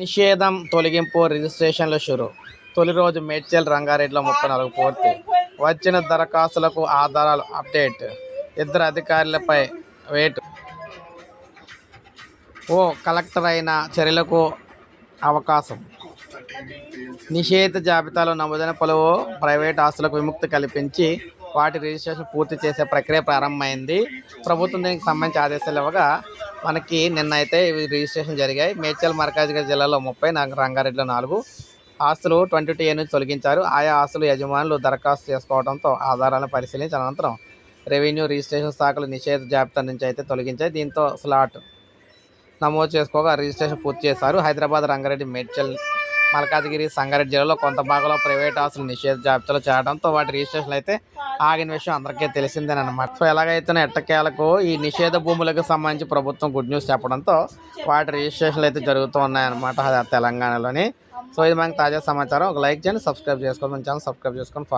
నిషేధం తొలగింపు రిజిస్ట్రేషన్లు షురు. తొలి రోజు మేడ్చల్ రంగారెడ్డిలో 34 పూర్తి. వచ్చిన దరఖాస్తులకు ఆధారాలు అప్డేట్. ఇద్దరు అధికారులపై వేటు. ఓ కలెక్టర్ అయిన చర్యలకు అవకాశం. నిషేధిత జాబితాలో నమోదైన పలు ప్రైవేట్ ఆస్తులకు విముక్తి కల్పించి వాటి రిజిస్ట్రేషన్ పూర్తి చేసే ప్రక్రియ ప్రారంభమైంది. ప్రభుత్వం దీనికి సంబంధించి ఆదేశాలు ఇవ్వగా మనకి నిన్న అయితే ఇవి రిజిస్ట్రేషన్ జరిగాయి. మేడ్చల్ మల్కాజ్గిరి జిల్లాలో 30, రంగారెడ్డిలో 4 ఆస్తులు 22A నుంచి తొలగించారు. ఆయా ఆస్తులు యజమానులు దరఖాస్తు చేసుకోవడంతో ఆధారాలను పరిశీలించిన అనంతరం రెవెన్యూ రిజిస్ట్రేషన్ శాఖలు నిషేధ జాబితా నుంచి అయితే తొలగించాయి. దీంతో స్లాట్ నమోదు చేసుకోగా రిజిస్ట్రేషన్ పూర్తి చేశారు. హైదరాబాద్, రంగారెడ్డి, మేడ్చల్, మల్కాజ్గిరి, సంగారెడ్డి జిల్లాలో కొంత భాగంలో ప్రైవేట్ ఆస్తులు నిషేధ జాబితాలో చేరడంతో వాటి రిజిస్ట్రేషన్లు అయితే ఆగిన విషయం అందరికీ తెలిసిందేనమాట. సో ఎలాగైతే ఎట్టకేలకు ఈ నిషేధ భూములకు సంబంధించి ప్రభుత్వం గుడ్ న్యూస్ చెప్పడంతో వాటి రిజిస్ట్రేషన్లు అయితే జరుగుతూ ఉన్నాయన్నమాట తెలంగాణలోని. సో ఇది మనకి తాజా సమాచారం. ఒక లైక్ చేయండి, సబ్స్క్రైబ్ చేసుకోండి, మన ఛానల్ సబ్స్క్రైబ్ చేసుకొని